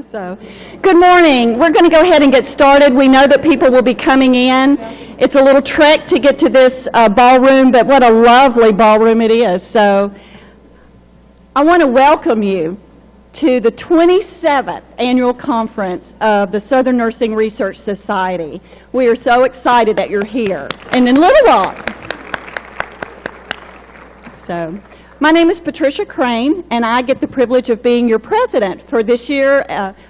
So, good morning. We're going to go ahead and get started. We know that people will be coming in. It's a little trek to get to this ballroom, but what a lovely ballroom it is. So, I want to welcome you to the 27th annual conference of the Southern Nursing Research Society. We are so excited that you're here and in Little Rock. So, my name is Patricia Crane, and I get the privilege of being your president for this year.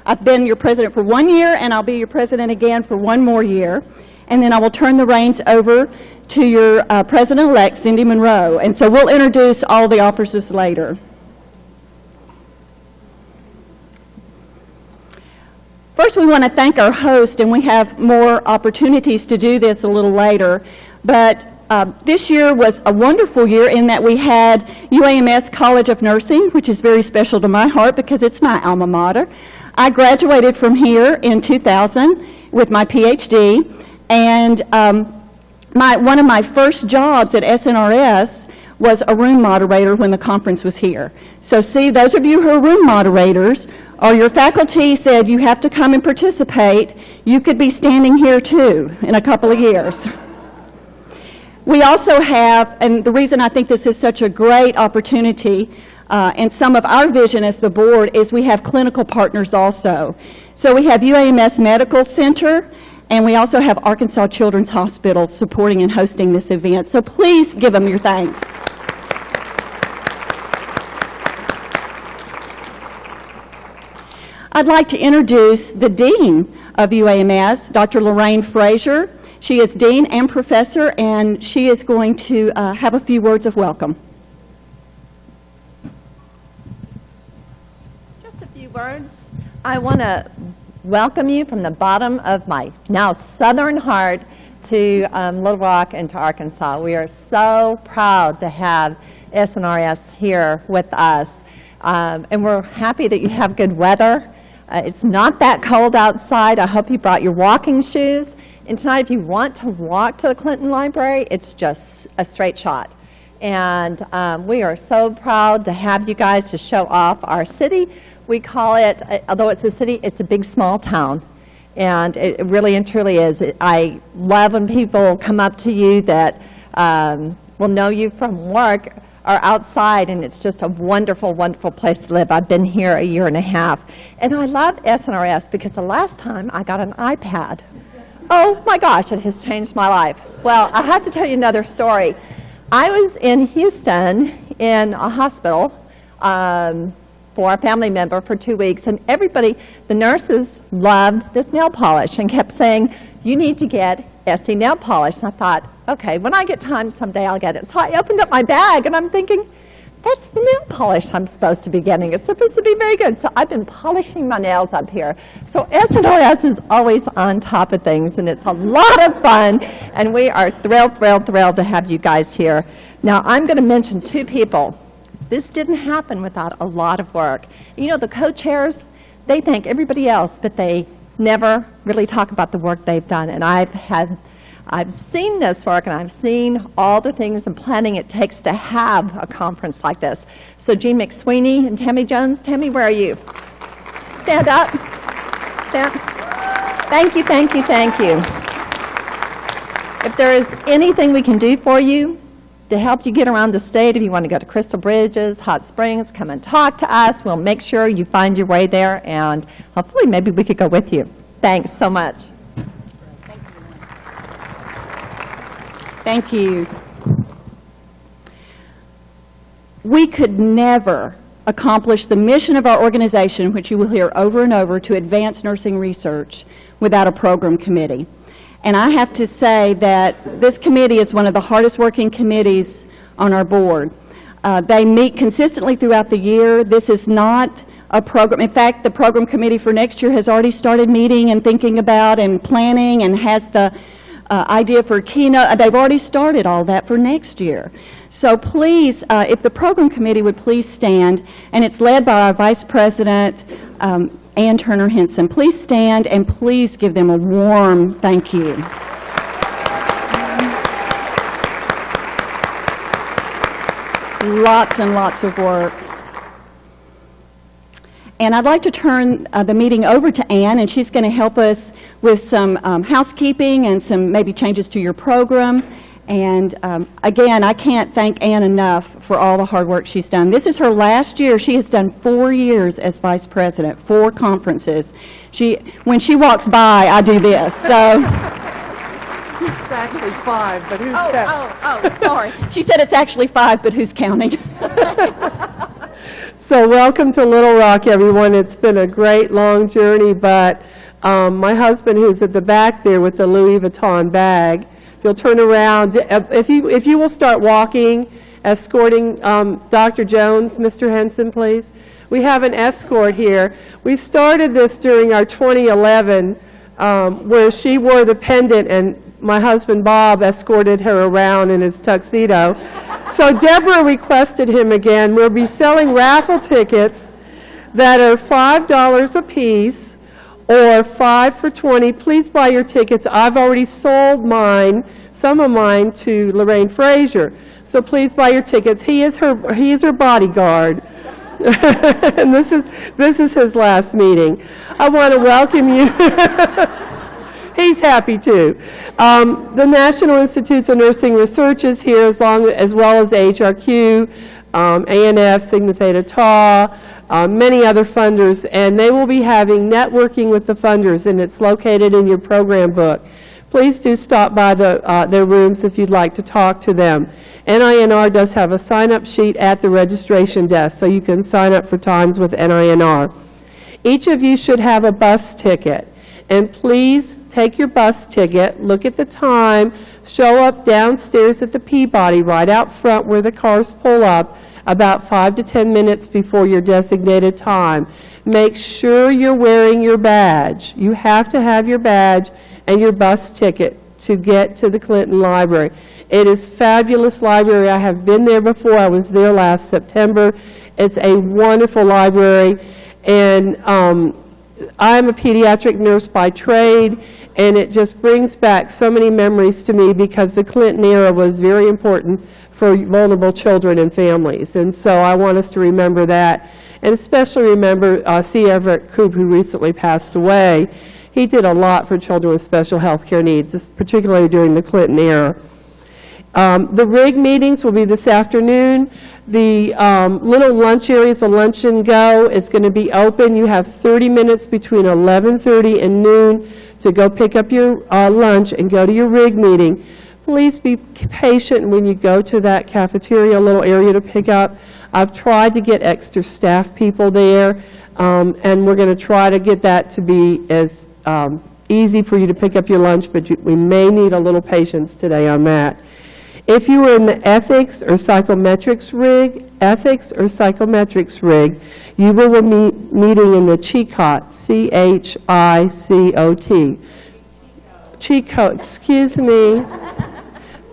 I've been your president for 1 year, and I'll be your president again for 1 more year. And then I will turn the reins over to your president-elect, Cindy Monroe. And so we'll introduce all the officers later. First, we want to thank our host, and we have more opportunities to do this a little later. But this year was a wonderful year in that we had UAMS College of Nursing, which is very special to my heart because it's my alma mater. I graduated from here in 2000 with my PhD, and one of my first jobs at SNRS was a room moderator when the conference was here. So see, those of you who are room moderators, or your faculty said you have to come and participate, you could be standing here too in a couple of years. We also have, and the reason I think this is such a great opportunity, and some of our vision as the board is we have clinical partners also. So we have UAMS Medical Center, and we also have Arkansas Children's Hospital supporting and hosting this event. So please give them your thanks. I'd like to introduce the Dean of UAMS, Dr. Lorraine Frazier. She is Dean and Professor, and she is going to have a few words of welcome. Just a few words. I want to welcome you from the bottom of my now southern heart to Little Rock and to Arkansas. We are so proud to have SNRS here with us, and we're happy that you have good weather. It's not that cold outside. I hope you brought your walking shoes. And tonight, if you want to walk to the Clinton Library, it's just a straight shot. And we are so proud to have you guys to show off our city. We call it, although it's a city, it's a big, small town. And it really and truly is. I love when people come up to you that will know you from work or outside, and it's just a wonderful, wonderful place to live. I've been here 1.5 years. And I love SNRS because the last time I got an iPad. Oh my gosh, it has changed my life. Well, I have to tell you another story. I was in Houston in a hospital for a family member for 2 weeks, and everybody, the nurses loved this nail polish and kept saying, you need to get SC nail polish. And I thought, okay, when I get time someday I'll get it. So I opened up my bag and I'm thinking, that's the nail polish I'm supposed to be getting. It's supposed to be very good. So I've been polishing my nails up here. So SNRS is always on top of things, and it's a lot of fun. And we are thrilled, thrilled, thrilled to have you guys here. Now, I'm going to mention 2 people. This didn't happen without a lot of work. You know, the co-chairs, they thank everybody else, but they never really talk about the work they've done. And I've seen this work, and I've seen all the things and planning it takes to have a conference like this. So Jean McSweeney and Tammy Jones. Tammy, where are you? Stand up. Stand. Thank you, thank you, thank you. If there is anything we can do for you to help you get around the state, if you want to go to Crystal Bridges, Hot Springs, come and talk to us. We'll make sure you find your way there, and hopefully maybe we could go with you. Thanks so much. Thank you. We could never accomplish the mission of our organization, which you will hear over and over, to advance nursing research without a program committee. And I have to say that this committee is one of the hardest working committees on our board. They meet consistently throughout the year. This is not a program. In fact, the program committee for next year has already started meeting and thinking about and planning and has the idea for keynote. They've already started all that for next year. So please, if the program committee would please stand, and it's led by our Vice President, Ann Turner Henson. Please stand and please give them a warm thank you. Lots and lots of work. And I'd like to turn the meeting over to Ann, and she's going to help us with some housekeeping and some maybe changes to your program. And again, I can't thank Ann enough for all the hard work she's done. This is her last year. She has done 4 years as vice president, 4 conferences. When she walks by, I do this. So. It's actually 5, but who's counting? Sorry. She said it's actually 5, but who's counting? So welcome to Little Rock, everyone. It's been a great, long journey, but my husband, who's at the back there with the Louis Vuitton bag, if you'll turn around, if you will start walking, escorting Dr. Jones, Mr. Henson, please. We have an escort here. We started this during our 2011, where she wore the pendant and my husband Bob escorted her around in his tuxedo. So Deborah requested him again. We'll be selling raffle tickets that are $5 a piece or 5 for $20. Please buy your tickets. I've already sold mine, some of mine, to Lorraine Frazier. So please buy your tickets. He is her bodyguard. And this is his last meeting. I want to welcome you. He's happy too. The National Institutes of Nursing Research is here, as well as HRQ, ANF, Sigma Theta Tau, many other funders, and they will be having networking with the funders, and it's located in your program book. Please do stop by their rooms if you'd like to talk to them. NINR does have a sign-up sheet at the registration desk, so you can sign up for times with NINR. Each of you should have a bus ticket, and please take your bus ticket, look at the time, show up downstairs at the Peabody right out front where the cars pull up about 5 to 10 minutes before your designated time. Make sure you're wearing your badge. You have to have your badge and your bus ticket to get to the Clinton Library. It is a fabulous library. I have been there before. I was there last September. It's a wonderful library, and I'm a pediatric nurse by trade, and it just brings back so many memories to me because the Clinton era was very important for vulnerable children and families. And so I want us to remember that, and especially remember C. Everett Koop, who recently passed away. He did a lot for children with special health care needs, particularly during the Clinton era. The RIG meetings will be this afternoon. The little lunch areas, the lunch and go, is going to be open. You have 30 minutes between 11:30 and noon to go pick up your lunch and go to your RIG meeting. Please be patient when you go to that cafeteria little area to pick up. I've tried to get extra staff people there, and we're going to try to get that to be as easy for you to pick up your lunch, but we may need a little patience today on that. If you are in the ethics or psychometrics rig, you will be meeting in the CHICOT, C-H-I-C-O-T. CHICOT, excuse me.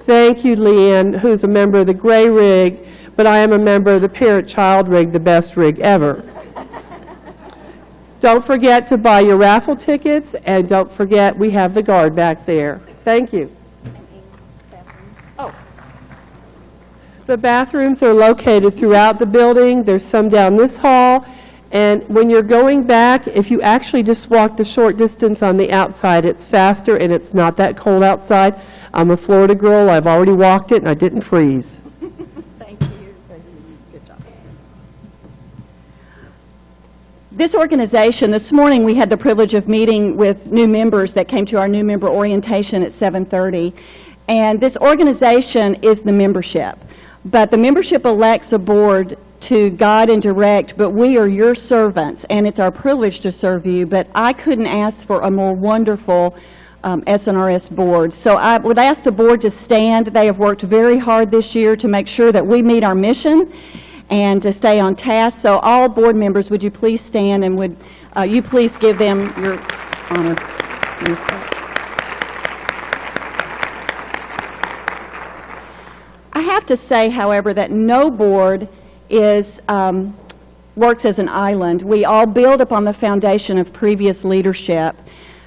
Thank you, Leanne, who's a member of the gray rig, but I am a member of the parent-child rig, the best rig ever. Don't forget to buy your raffle tickets, and don't forget we have the guard back there. Thank you. The bathrooms are located throughout the building. There's some down this hall. And when you're going back, if you actually just walk the short distance on the outside, it's faster and it's not that cold outside. I'm a Florida girl. I've already walked it and I didn't freeze. Thank you. Good job. This organization, this morning we had the privilege of meeting with new members that came to our new member orientation at 7:30. And this organization is the membership. But the membership elects a board to guide and direct, but we are your servants, and it's our privilege to serve you. But I couldn't ask for a more wonderful SNRS board. So I would ask the board to stand. They have worked very hard this year to make sure that we meet our mission and to stay on task. So all board members, would you please stand, and would you please give them your honor. I have to say, however, that no board works as an island. We all build upon the foundation of previous leadership.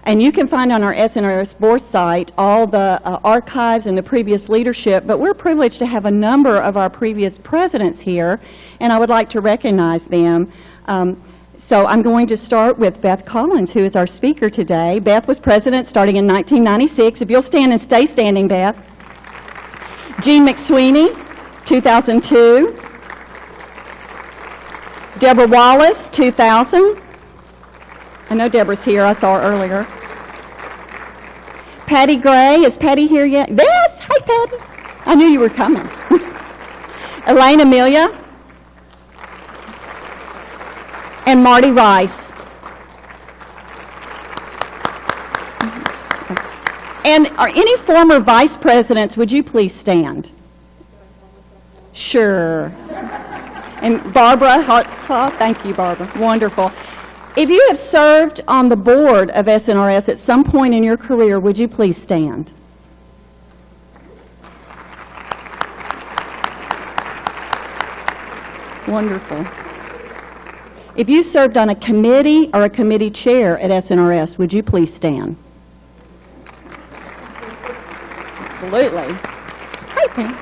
And you can find on our SNRS board site all the archives and the previous leadership, but we're privileged to have a number of our previous presidents here, and I would like to recognize them. So I'm going to start with Beth Collins, who is our speaker today. Beth was president starting in 1996. If you'll stand and stay standing, Beth. Jean McSweeney, 2002. Deborah Wallace, 2000. I know Deborah's here. I saw her earlier. Patty Gray. Is Patty here yet? Yes. Hi, Patty. I knew you were coming. Elaine Amelia. And Marty Rice. And are any former vice presidents, would you please stand? Sure. And Barbara Hartsoff, thank you, Barbara. Wonderful. If you have served on the board of SNRS at some point in your career, would you please stand? Wonderful. If you served on a committee or a committee chair at SNRS, would you please stand? Absolutely. Hi, Pam.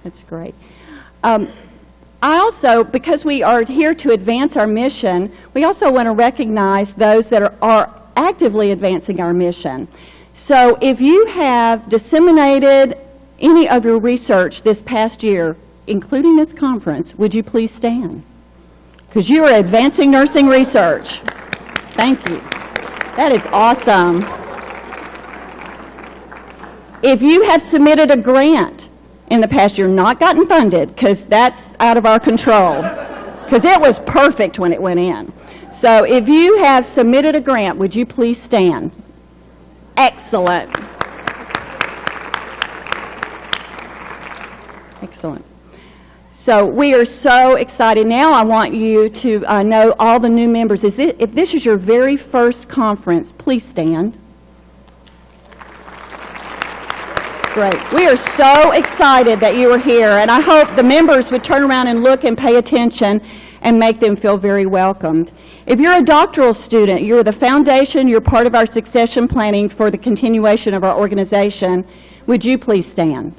That's great. I also, because we are here to advance our mission, we also want to recognize those that are actively advancing our mission. So if you have disseminated any of your research this past year, including this conference, would you please stand? Because you are advancing nursing research. Thank you. That is awesome. If you have submitted a grant in the past year, not gotten funded, because that's out of our control, because it was perfect when it went in. So if you have submitted a grant, would you please stand? Excellent. Excellent. So we are so excited. Now I want you to know all the new members. If this is your very first conference, please stand. Great. We are so excited that you are here, and I hope the members would turn around and look and pay attention and make them feel very welcomed. If you're a doctoral student, you're the foundation, you're part of our succession planning for the continuation of our organization, would you please stand?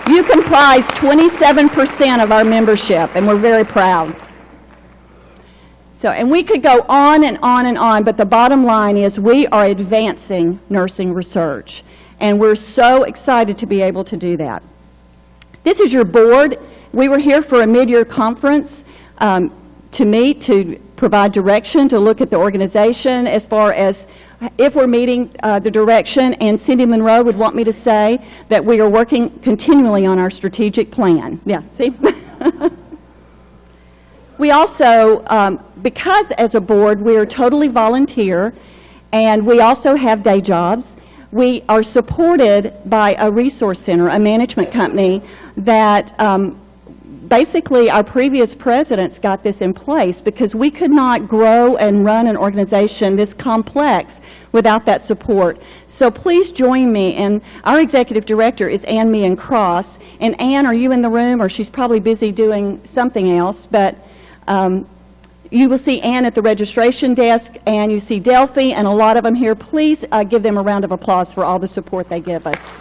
You comprise 27% of our membership, and we're very proud. So, and we could go on and on and on, but the bottom line is we are advancing nursing research, and we're so excited to be able to do that. This is your board. We were here for a mid-year conference to meet, to provide direction, to look at the organization as far as if we're meeting the direction, and Cindy Monroe would want me to say that we are working continually on our strategic plan. Yeah, see? We also, because as a board we are totally volunteer, and we also have day jobs, we are supported by a resource center, a management company that basically our previous presidents got this in place because we could not grow and run an organization this complex without that support. So please join me, and our executive director is Ann Meehan Cross. And Ann, are you in the room? Or she's probably busy doing something else, but you will see Ann at the registration desk, and you see Delphi and a lot of them here. Please give them a round of applause for all the support they give us.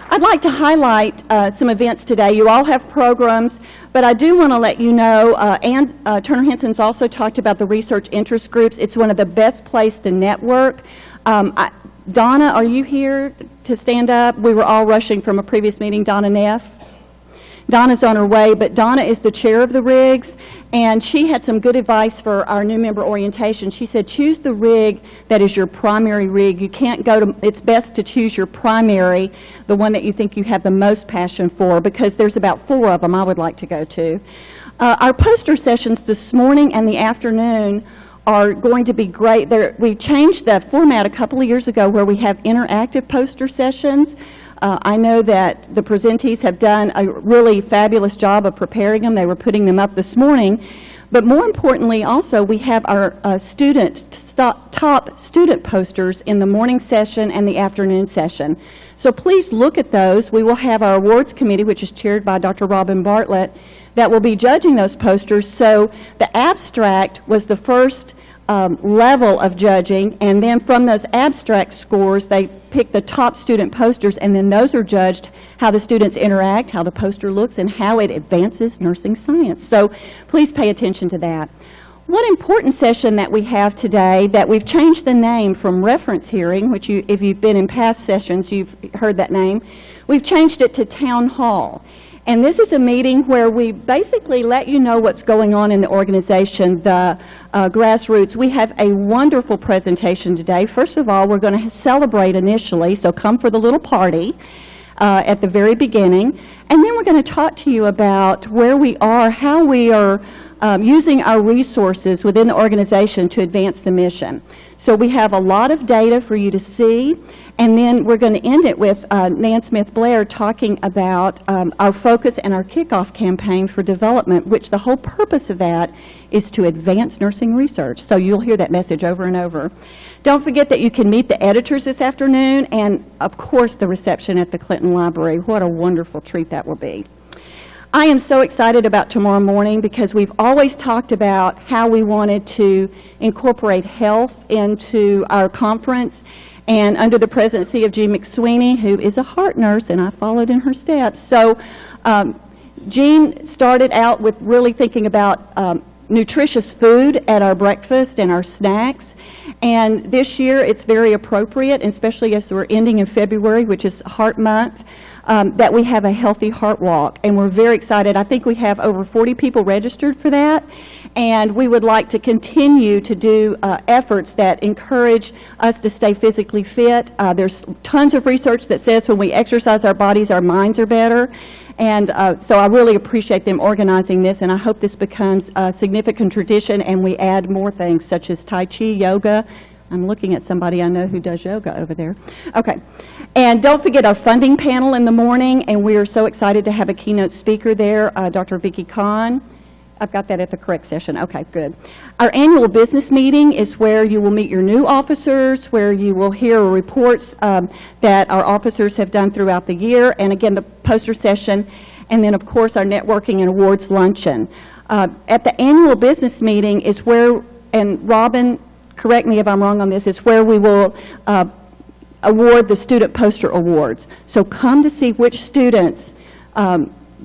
I'd like to highlight some events today. You all have programs, but I do want to let you know, and Turner Henson's also talked about the research interest groups. It's one of the best places to network. Donna, are you here to stand up? We were all rushing from a previous meeting. Donna Neff. Donna's on her way, but Donna is the chair of the rigs, and she had some good advice for our new member orientation. She said, choose the rig that is your primary rig. You can't go to, it's best to choose your primary, the one that you think you have the most passion for, because there's about 4 of them I would like to go to. Our poster sessions this morning and the afternoon are going to be great. We changed the format a couple of years ago where we have interactive poster sessions. I know that the presentees have done a really fabulous job of preparing them. They were putting them up this morning. But more importantly, also, we have our top student posters in the morning session and the afternoon session. So please look at those. We will have our awards committee, which is chaired by Dr. Robin Bartlett, that will be judging those posters. So the abstract was the first level of judging, and then from those abstract scores, they pick the top student posters, and then those are judged how the students interact, how the poster looks, and how it advances nursing science. So please pay attention to that. One important session that we have today, that we've changed the name from reference hearing, which if you've been in past sessions, you've heard that name. We've changed it to town hall. And this is a meeting where we basically let you know what's going on in the organization, the grassroots. We have a wonderful presentation today. First of all, we're going to celebrate initially, so come for the little party at the very beginning. And then we're going to talk to you about where we are, how we are using our resources within the organization to advance the mission. So we have a lot of data for you to see, and then we're going to end it with Nan Smith-Blair talking about our focus and our kickoff campaign for development, which the whole purpose of that is to advance nursing research. So you'll hear that message over and over. Don't forget that you can meet the editors this afternoon, and of course the reception at the Clinton Library. What a wonderful treat that will be. I am so excited about tomorrow morning because we've always talked about how we wanted to incorporate health into our conference, and under the presidency of Jean McSweeney, who is a heart nurse, and I followed in her steps. So Jean started out with really thinking about nutritious food at our breakfast and our snacks, and this year it's very appropriate, especially as we're ending in February, which is Heart Month, that we have a healthy heart walk, and we're very excited. I think we have over 40 people registered for that, and we would like to continue to do efforts that encourage us to stay physically fit. There's tons of research that says when we exercise our bodies, our minds are better, and so I really appreciate them organizing this, and I hope this becomes a significant tradition and we add more things such as Tai Chi, yoga. I'm looking at somebody I know who does yoga over there. Okay. And don't forget our funding panel in the morning, and we are so excited to have a keynote speaker there, Dr. Vicki Kahn. I've got that at the correct session. Okay, good. Our annual business meeting is where you will meet your new officers, where you will hear reports that our officers have done throughout the year, and again, the poster session, and then, of course, our networking and awards luncheon. At the annual business meeting is where, and Robin, correct me if I'm wrong on this, is where we will award the student poster awards. So come to see which students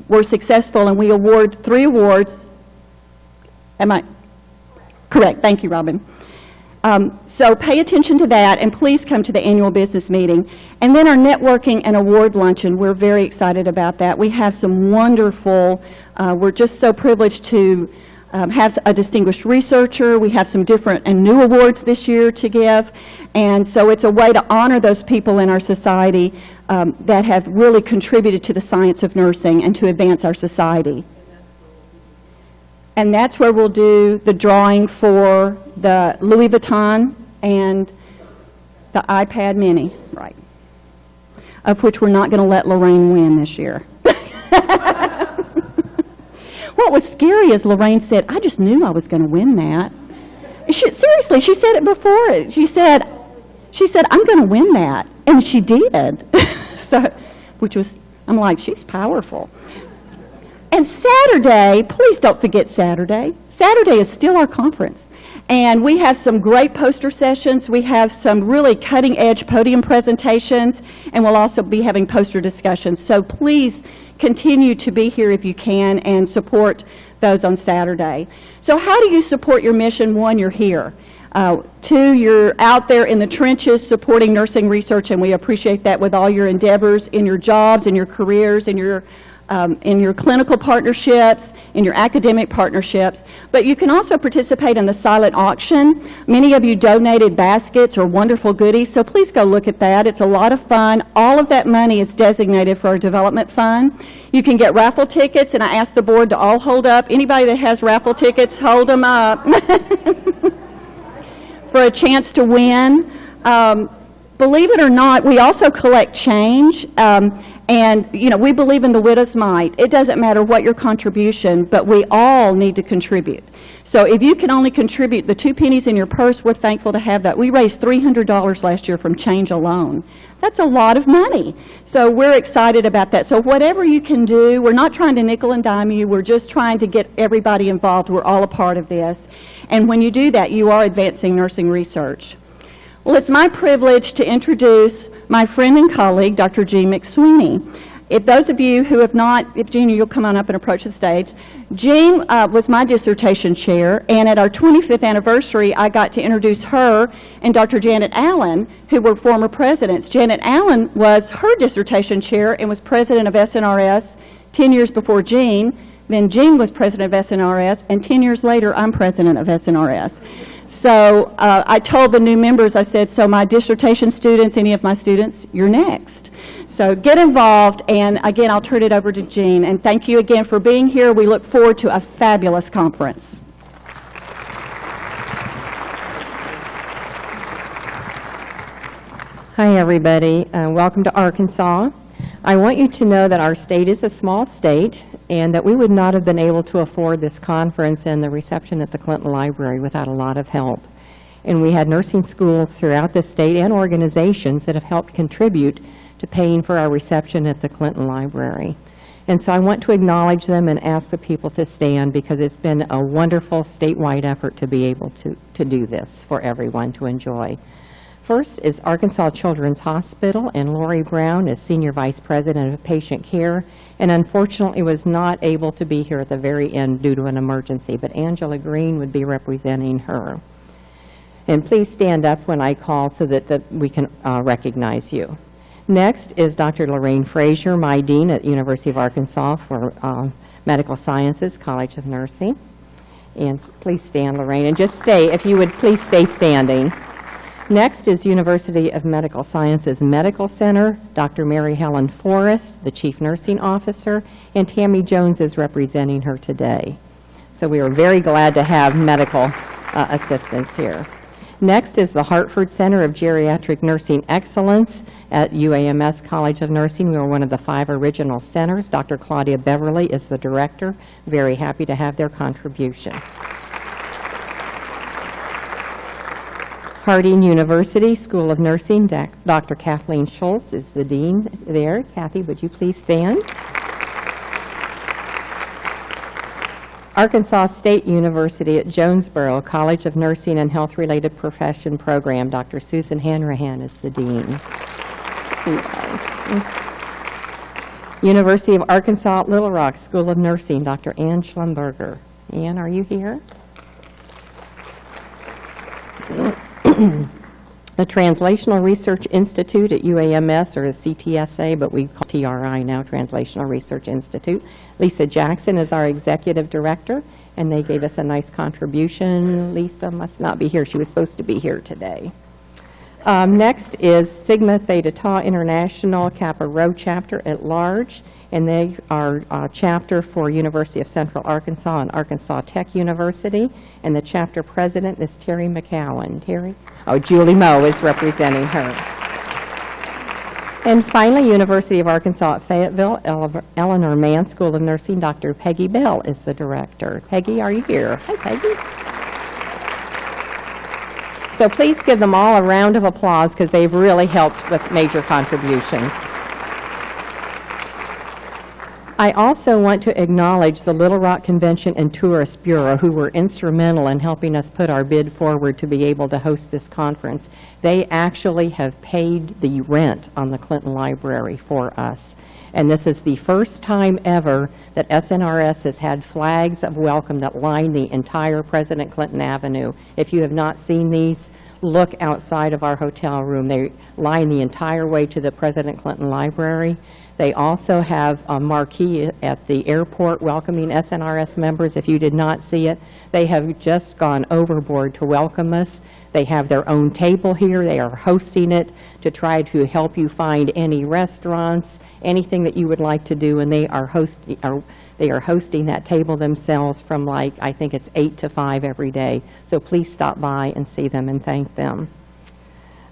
were successful, and we award 3 awards. Am I correct? Thank you, Robin. So pay attention to that, and please come to the annual business meeting. And then our networking and award luncheon, we're very excited about that. We have some wonderful, we're just so privileged to have a distinguished researcher. We have some different and new awards this year to give, and so it's a way to honor those people in our society that have really contributed to the science of nursing and to advance our society. And that's where we'll do the drawing for the Louis Vuitton and the iPad mini, right, of which we're not going to let Lorraine win this year. What was scary is Lorraine said, I just knew I was going to win that. Seriously, she said it before. She said, I'm going to win that. And she did. So, which was, I'm like, she's powerful. And Saturday, please don't forget Saturday. Saturday is still our conference. And we have some great poster sessions. We have some really cutting-edge podium presentations. And we'll also be having poster discussions. So please continue to be here if you can and support those on Saturday. So how do you support your mission? 1, you're here. 2, you're out there in the trenches supporting nursing research, and we appreciate that with all your endeavors in your jobs, in your careers, in your clinical partnerships, in your academic partnerships. But you can also participate in the silent auction. Many of you donated baskets or wonderful goodies, so please go look at that. It's a lot of fun. All of that money is designated for our development fund. You can get raffle tickets, and I asked the board to all hold up. Anybody that has raffle tickets, hold them up for a chance to win. believe it or not, we also collect change, and, you know, we believe in the widow's mite. It doesn't matter what your contribution, but we all need to contribute. So if you can only contribute the 2 pennies in your purse, we're thankful to have that. We raised $300 last year from change alone. That's a lot of money. So we're excited about that. So whatever you can do, we're not trying to nickel and dime you. We're just trying to get everybody involved. We're all a part of this. And when you do that, you are advancing nursing research. Well, it's my privilege to introduce my friend and colleague, Dr. Jean McSweeney. If those of you who have not, if Jean, you'll come on up and approach the stage. Jean was my dissertation chair, and at our 25th anniversary, I got to introduce her and Dr. Janet Allen, who were former presidents. Janet Allen was her dissertation chair and was president of SNRS 10 years before Jean. Then Jean was president of SNRS, and 10 years later, I'm president of SNRS. So I told the new members, I said, so my dissertation students, any of my students, you're next. So get involved, and again, I'll turn it over to Jean. And thank you again for being here. We look forward to a fabulous conference. Hi, everybody. Welcome to Arkansas. I want you to know that our state is a small state and that we would not have been able to afford this conference and the reception at the Clinton Library without a lot of help. And we had nursing schools throughout the state and organizations that have helped contribute to paying for our reception at the Clinton Library. And so I want to acknowledge them and ask the people to stand, because it's been a wonderful statewide effort to be able to do this for everyone to enjoy. First is Arkansas Children's Hospital, and Lori Brown is Senior Vice President of Patient Care, and unfortunately was not able to be here at the very end due to an emergency, but Angela Green would be representing her. And please stand up when I call so that we can recognize you. Next is Dr. Lorraine Frazier, my dean at University of Arkansas for Medical Sciences, College of Nursing. And please stand, Lorraine, and just stay, if you would please stay standing. Next is University of Medical Sciences Medical Center, Dr. Mary Helen Forrest, the Chief Nursing Officer, and Tammy Jones is representing her today. So we are very glad to have medical assistants here. Next is the Hartford Center of Geriatric Nursing Excellence at UAMS College of Nursing. We are one of the 5 original centers. Dr. Claudia Beverly is the director. Very happy to have their contribution. Harding University School of Nursing, Dr. Kathleen Schultz is the dean there. Kathy, would you please stand? Arkansas State University at Jonesboro College of Nursing and Health-Related Profession Program, Dr. Susan Hanrahan is the dean. University of Arkansas at Little Rock School of Nursing, Dr. Ann Schlumberger. Ann, are you here? The Translational Research Institute at UAMS, or CTSA, but we call TRI now, Translational Research Institute. Lisa Jackson is our executive director, and they gave us a nice contribution. Lisa must not be here. She was supposed to be here today. Next is Sigma Theta Tau International Kappa Rho chapter at large, and they are a chapter for University of Central Arkansas and Arkansas Tech University, and the chapter president is Terry McCowan. Terry? Oh, Julie Moe is representing her. And finally, University of Arkansas at Fayetteville, Eleanor Mann School of Nursing, Dr. Peggy Bell is the director. Peggy, are you here? Hi, Peggy. So please give them all a round of applause, because they've really helped with major contributions. I also want to acknowledge the Little Rock Convention and Tourist Bureau, who were instrumental in helping us put our bid forward to be able to host this conference. They actually have paid the rent on the Clinton Library for us. And this is the first time ever that SNRS has had flags of welcome that line the entire President Clinton Avenue. If you have not seen these, look outside of our hotel room. They line the entire way to the President Clinton Library. They also have a marquee at the airport welcoming SNRS members. If you did not see it, they have just gone overboard to welcome us. They have their own table here. They are hosting it to try to help you find any restaurants, anything that you would like to do, and they are hosting that table themselves from, like, I think it's 8 to 5 every day. So please stop by and see them and thank them.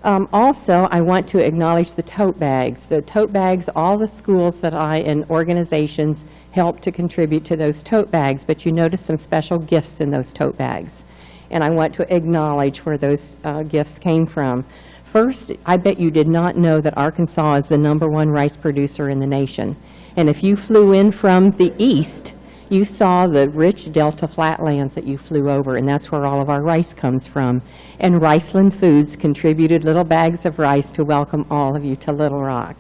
Also, I want to acknowledge the tote bags. The tote bags, all the schools that and organizations helped to contribute to those tote bags, but you notice some special gifts in those tote bags. And I want to acknowledge where those gifts came from. First, I bet you did not know that Arkansas is the #1 rice producer in the nation. And if you flew in from the east, you saw the rich Delta flatlands that you flew over, and that's where all of our rice comes from. And Riceland Foods contributed little bags of rice to welcome all of you to Little Rock.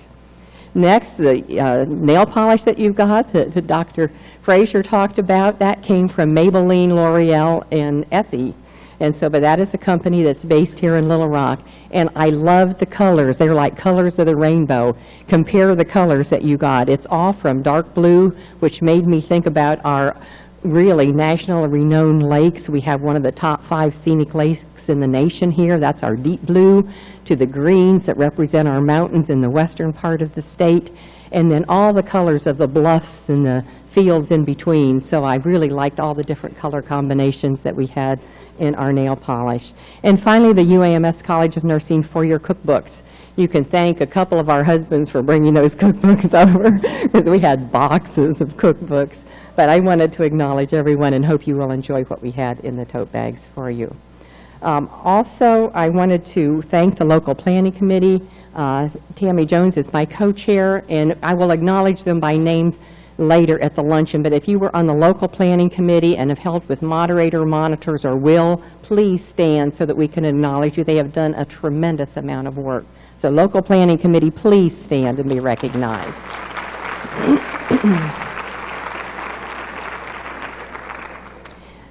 Next, the nail polish that you've got that Dr. Frazier talked about, that came from Maybelline, L'Oreal, and Essie. And so, but that is a company that's based here in Little Rock. And I love the colors. They're like colors of the rainbow. Compare the colors that you got. It's all from dark blue, which made me think about our really national renowned lakes. We have one of the top 5 scenic lakes in the nation here. That's our deep blue, to the greens that represent our mountains in the western part of the state, and then all the colors of the bluffs and the fields in between. So I really liked all the different color combinations that we had in our nail polish. And finally, the UAMS College of Nursing for your cookbooks. You can thank a couple of our husbands for bringing those cookbooks over, because we had boxes of cookbooks. But I wanted to acknowledge everyone and hope you will enjoy what we had in the tote bags for you. Also, I wanted to thank the local planning committee. Tammy Jones is my co-chair, and I will acknowledge them by names later at the luncheon. But if you were on the local planning committee and have helped with moderator, monitors, or will, please stand so that we can acknowledge you. They have done a tremendous amount of work. So local planning committee, please stand and be recognized.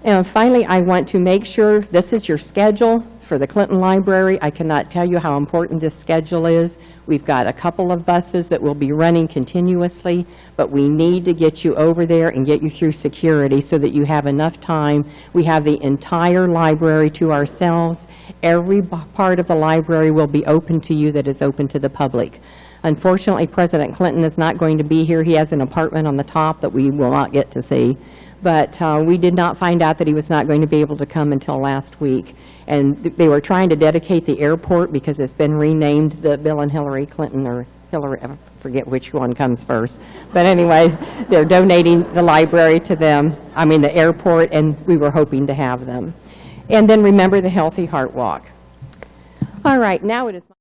And finally, I want to make sure this is your schedule for the Clinton Library. I cannot tell you how important this schedule is. We've got a couple of buses that will be running continuously, but we need to get you over there and get you through security so that you have enough time. We have the entire library to ourselves. Every part of the library will be open to you that is open to the public. Unfortunately, President Clinton is not going to be here. He has an apartment on the top that we will not get to see. But we did not find out that he was not going to be able to come until last week. And they were trying to dedicate the airport because it's been renamed the Bill and Hillary Clinton, or Hillary, I forget which one comes first. But anyway, they're donating the library to them, the airport, and we were hoping to have them. And then remember the Healthy Heart Walk. All right, now it is